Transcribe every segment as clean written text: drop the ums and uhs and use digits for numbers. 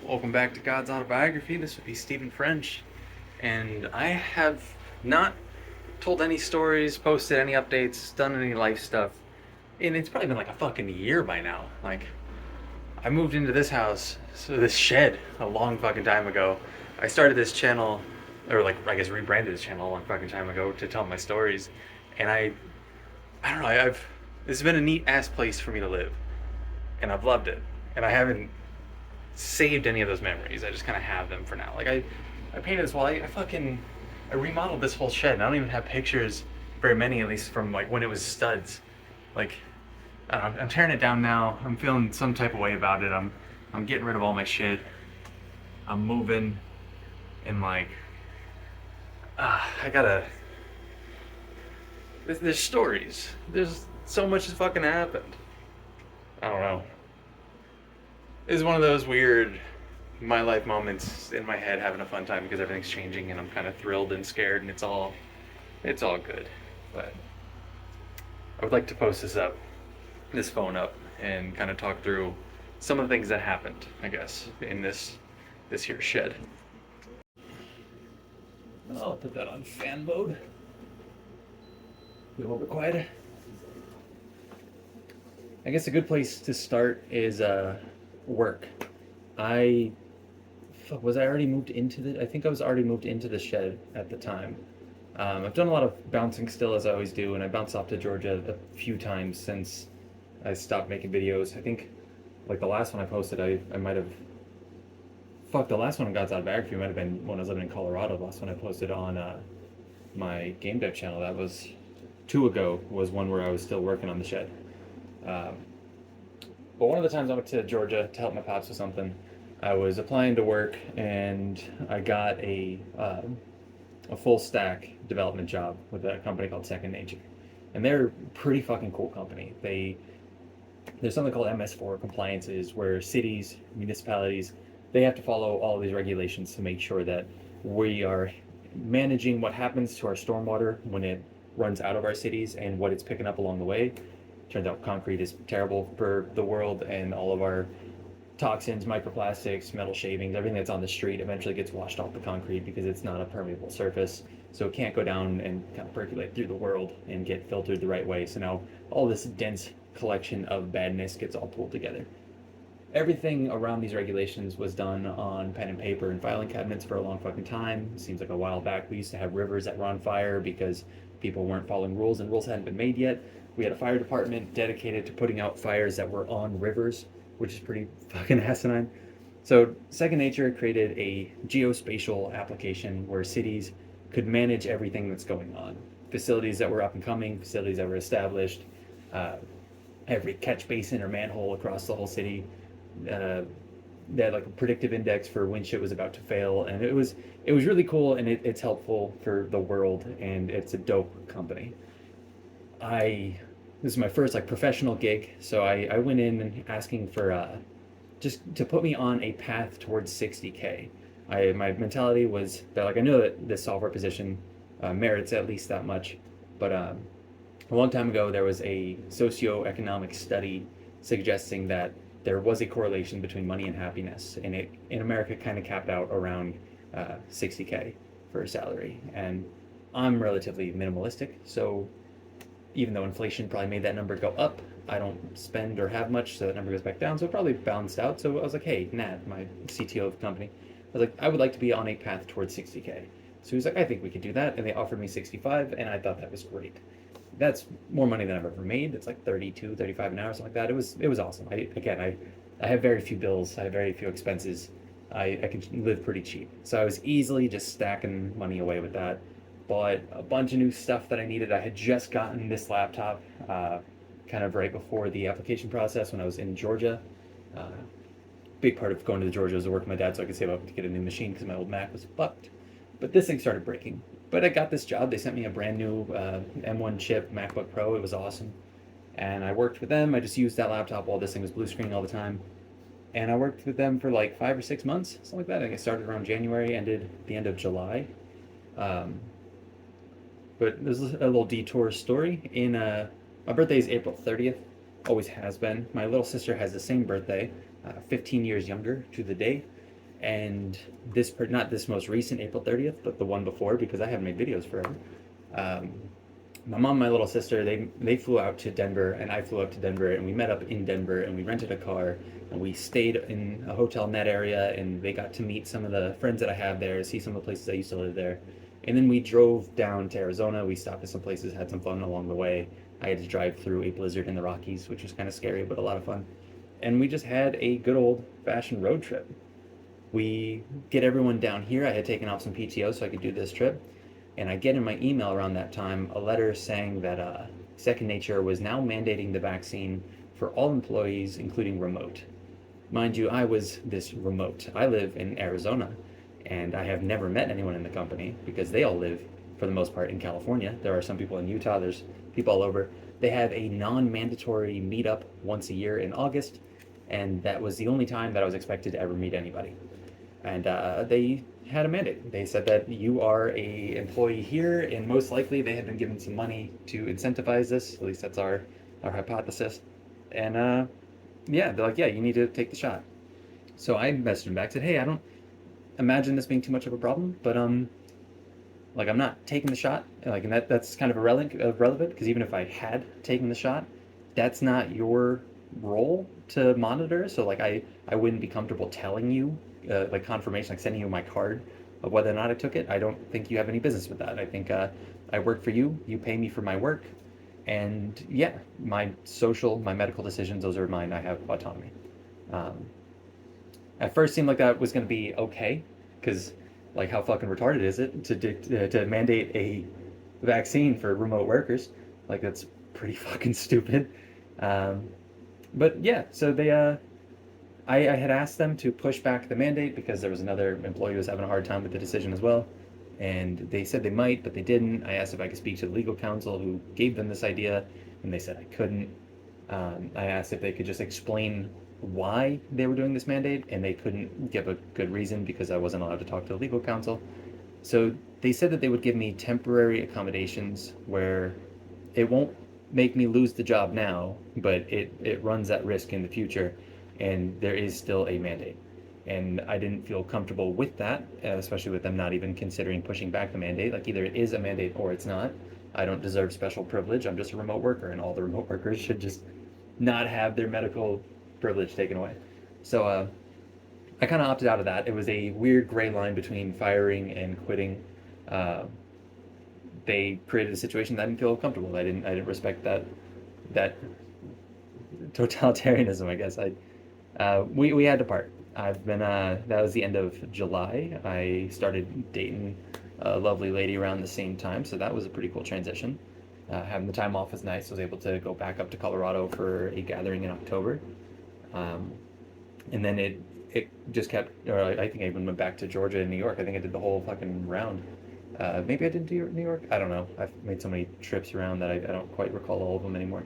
Welcome back to God's Autobiography. This would be Stephen French. And I have not told any stories, posted any updates, done any life stuff. And it's probably been like a fucking year by now. Like, I moved into this house, so this shed, a long fucking time ago. I started this channel, or like, I guess rebranded this channel a long fucking time ago to tell my stories. And I don't know, this has been a neat ass place for me to live. And I've loved it. And I haven't saved any of those memories. I just kind of have them for now. Like I painted this wall. I remodeled this whole shed. And I don't even have pictures, very many at least, from like when it was studs. Like I don't know, I'm tearing it down now. I'm feeling some type of way about it. I'm getting rid of all my shit. I'm moving, and like I gotta. There's stories. There's so much has fucking happened. I don't know. Is one of those weird my life moments in my head, having a fun time because everything's changing and I'm kind of thrilled and scared, and it's all good. But I would like to post this phone up, and kind of talk through some of the things that happened, I guess, in this here shed. I'll put that on fan mode. Be a little bit quieter. I guess a good place to start is work. I was I already moved into the I think I was already moved into the shed at the time. I've done a lot of bouncing still, as I always do, and I bounced off to Georgia a few times since I stopped making videos. I think like the last one I posted, I might have the last one on God's Autobiography might have been when I was living in Colorado. The last one I posted on my game dev channel, that was two ago, was one where I was still working on the shed. Um, But one of the times I went to Georgia to help my pops with something, I was applying to work, and I got a full stack development job with a company called Second Nature, and they're a pretty fucking cool company. There's something called MS4 compliances, where cities, municipalities, they have to follow all of these regulations to make sure that we are managing what happens to our stormwater when it runs out of our cities and what it's picking up along the way. Turns out concrete is terrible for the world, and all of our toxins, microplastics, metal shavings, everything that's on the street eventually gets washed off the concrete because it's not a permeable surface. So it can't go down and kind of percolate through the world and get filtered the right way. So now all this dense collection of badness gets all pulled together. Everything around these regulations was done on pen and paper and filing cabinets for a long fucking time. Seems like a while back we used to have rivers that were on fire because people weren't following rules, and rules hadn't been made yet. We had a fire department dedicated to putting out fires that were on rivers, which is pretty fucking asinine. So Second Nature created a geospatial application where cities could manage everything that's going on. Facilities that were up and coming, facilities that were established, uh, every catch basin or manhole across the whole city. Uh, they had like a predictive index for when shit was about to fail, and it was really cool, and it's helpful for the world, and it's a dope company. I This is my first like professional gig, so I went in and asking for just to put me on a path towards 60K. My mentality was that like I know that this software position merits at least that much, but a long time ago there was a socioeconomic study suggesting that there was a correlation between money and happiness, and it in America kind of capped out around 60K for a salary, and I'm relatively minimalistic, so even though inflation probably made that number go up, I don't spend or have much, so that number goes back down. So it probably balanced out. So I was like, hey, Nat, my CTO of the company, I was like, I would like to be on a path towards 60K. So he was like, I think we could do that. And they offered me 65, and I thought that was great. That's more money than I've ever made. It's like 32, 35 an hour, something like that. It was awesome. I have very few bills. I have very few expenses. I can live pretty cheap. So I was easily just stacking money away with that. Bought a bunch of new stuff that I needed. I had just gotten this laptop kind of right before the application process when I was in Georgia. Uh, Big part of going to Georgia was to work with my dad so I could save up to get a new machine because my old Mac was fucked. But this thing started breaking. But I got this job. They sent me a brand new M1 chip MacBook Pro. It was awesome. And I worked with them. I just used that laptop while this thing was blue screening all the time. And I worked with them for like 5 or 6 months, something like that. I think I started around January, ended the end of July. Um, But there's a little detour story. My birthday is April 30th, always has been. My little sister has the same birthday, 15 years younger to the day. And not this most recent April 30th, but the one before, because I haven't made videos forever. Um, my mom and my little sister, they flew out to Denver, and I flew up to Denver, and we met up in Denver, and we rented a car, and we stayed in a hotel in that area, and they got to meet some of the friends that I have there, see some of the places I used to live there. And then we drove down to Arizona. We stopped at some places, had some fun along the way. I had to drive through a blizzard in the Rockies, which was kind of scary, but a lot of fun. And we just had a good old fashioned road trip. We get everyone down here. I had taken off some PTO so I could do this trip. And I get in my email around that time a letter saying that Second Nature was now mandating the vaccine for all employees, including remote. Mind you, I was this remote. I live in Arizona, and I have never met anyone in the company because they all live, for the most part, in California. There are some people in Utah, there's people all over. They have a non mandatory meetup once a year in August, and that was the only time that I was expected to ever meet anybody. And they had a mandate. They said that you are a employee here, and most likely they had been given some money to incentivize this. At least that's our hypothesis. And yeah, they're like, yeah, you need to take the shot. So I messaged him back, said, hey, I don't imagine this being too much of a problem, but like I'm not taking the shot. Like, and that's kind of irrelevant because even if I had taken the shot, that's not your role to monitor. So like I wouldn't be comfortable telling you like confirmation, like sending you my card of whether or not I took it. I don't think you have any business with that. I think I work for you. You pay me for my work, and yeah, my medical decisions, those are mine. I have autonomy. Um, at first, seemed like that was going to be okay, because like how fucking retarded is it to mandate a vaccine for remote workers? Like that's pretty fucking stupid. Um, but yeah, so I had asked them to push back the mandate because there was another employee who was having a hard time with the decision as well. And they said they might, but they didn't. I asked if I could speak to the legal counsel who gave them this idea, and they said I couldn't. I asked if they could just explain why they were doing this mandate, and they couldn't give a good reason because I wasn't allowed to talk to the legal counsel. So they said that they would give me temporary accommodations where it won't make me lose the job now, but it runs that risk in the future, and there is still a mandate. And I didn't feel comfortable with that, especially with them not even considering pushing back the mandate. Like either it is a mandate or it's not. I don't deserve special privilege. I'm just a remote worker, and all the remote workers should just not have their medical privilege taken away. So I kind of opted out of that. It was a weird gray line between firing and quitting. Uh, they created a situation that I didn't feel comfortable. I didn't respect that totalitarianism. I guess we had to part. I've been that was the end of July. I started dating a lovely lady around the same time, so that was a pretty cool transition. Having the time off was nice. I was able to go back up to Colorado for a gathering in October, um, and then it just kept. Or I think I even went back to Georgia and New York. I think I did the whole fucking round. Maybe I did New York. I don't know. I've made so many trips around that I don't quite recall all of them anymore.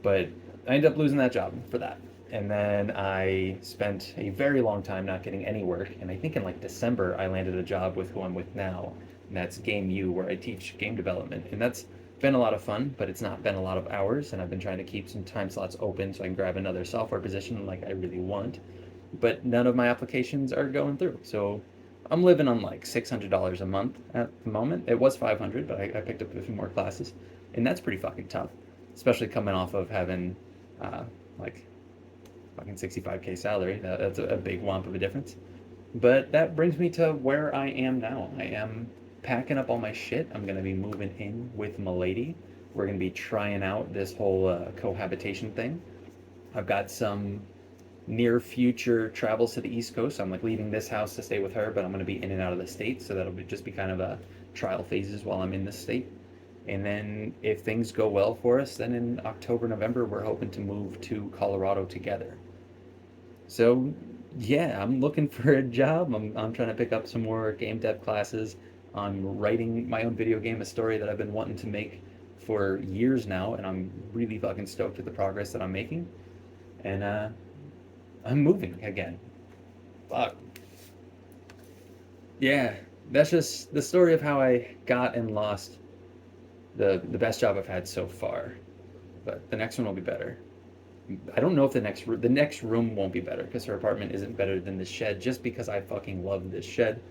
But I ended up losing that job for that. And then I spent a very long time not getting any work. And I think in like December, I landed a job with who I'm with now. And that's Game U, where I teach game development. And that's been a lot of fun, but it's not been a lot of hours. And I've been trying to keep some time slots open so I can grab another software position like I really want. But none of my applications are going through. So I'm living on like $600 a month at the moment. It was 500, but I picked up a few more classes. And that's pretty fucking tough, especially coming off of having like fucking 65K salary. That's a big whomp of a difference. But that brings me to where I am now. I am packing up all my shit. I'm going to be moving in with my lady. We're going to be trying out this whole cohabitation thing. I've got some near future travels to the East Coast. I'm like leaving this house to stay with her, but I'm going to be in and out of the state. So that'll just be kind of a trial phases while I'm in this state. And then if things go well for us, then in October, November, we're hoping to move to Colorado together. So yeah, I'm looking for a job. I'm trying to pick up some more game dev classes. I'm writing my own video game, a story that I've been wanting to make for years now, and I'm really fucking stoked at the progress that I'm making. And I'm moving again. Fuck. Yeah, that's just the story of how I got and lost the best job I've had so far. But the next one will be better. I don't know if the next room won't be better because her apartment isn't better than the shed just because I fucking love this shed.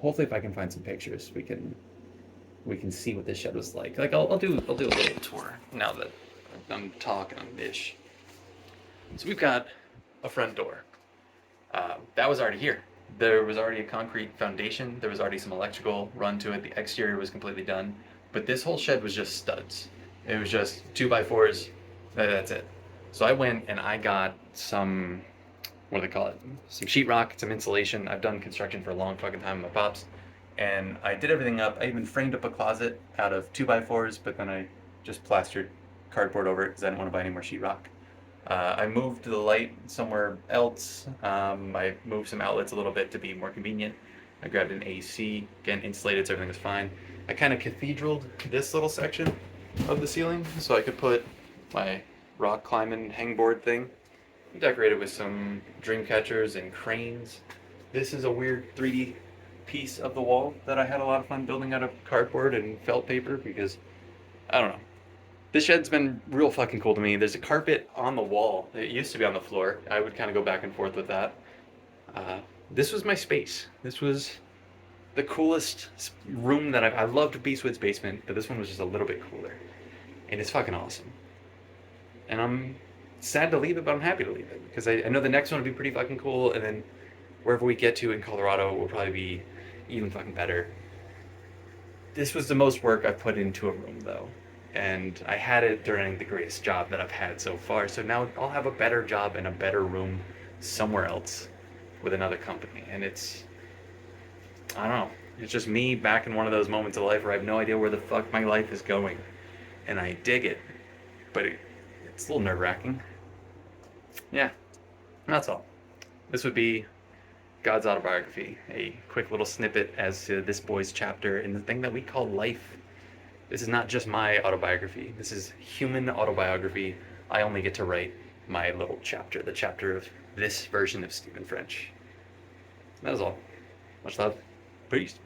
Hopefully, if I can find some pictures, we can see what this shed was like. Like I'll do a little tour now that I'm talking on ish. So we've got a front door. That was already here. There was already a concrete foundation. There was already some electrical run to it. The exterior was completely done. But this whole shed was just studs. It was just 2x4s. That's it. So I went and I got some, what do they call it? Some sheetrock, some insulation. I've done construction for a long fucking time with my pops. And I did everything up. I even framed up a closet out of 2x4s, but then I just plastered cardboard over it because I didn't want to buy any more sheetrock. I moved the light somewhere else. I moved some outlets a little bit to be more convenient. I grabbed an AC, again insulated so everything was fine. I kind of cathedraled this little section of the ceiling so I could put my rock climbing hangboard thing. Decorated with some dream catchers and cranes. This is a weird 3D piece of the wall that I had a lot of fun building out of cardboard and felt paper because, I don't know. This shed's been real fucking cool to me. There's a carpet on the wall. It used to be on the floor. I would kind of go back and forth with that. This was my space. This was the coolest room that I loved Beastwood's basement, but this one was just a little bit cooler. And it's fucking awesome. And I'm sad to leave it, but I'm happy to leave it because I know the next one will be pretty fucking cool, and then wherever we get to in Colorado will probably be even fucking better. This was the most work I've put into a room, though. And I had it during the greatest job that I've had so far. So now I'll have a better job and a better room somewhere else with another company. And I don't know, it's just me back in one of those moments of life where I have no idea where the fuck my life is going. And I dig it, but it's a little nerve-wracking. Yeah, that's all. This would be God's autobiography, a quick little snippet as to this boy's chapter in the thing that we call life. This is not just my autobiography. This is human autobiography. I only get to write my little chapter, the chapter of this version of Stephen French. That is all. Much love. Peace.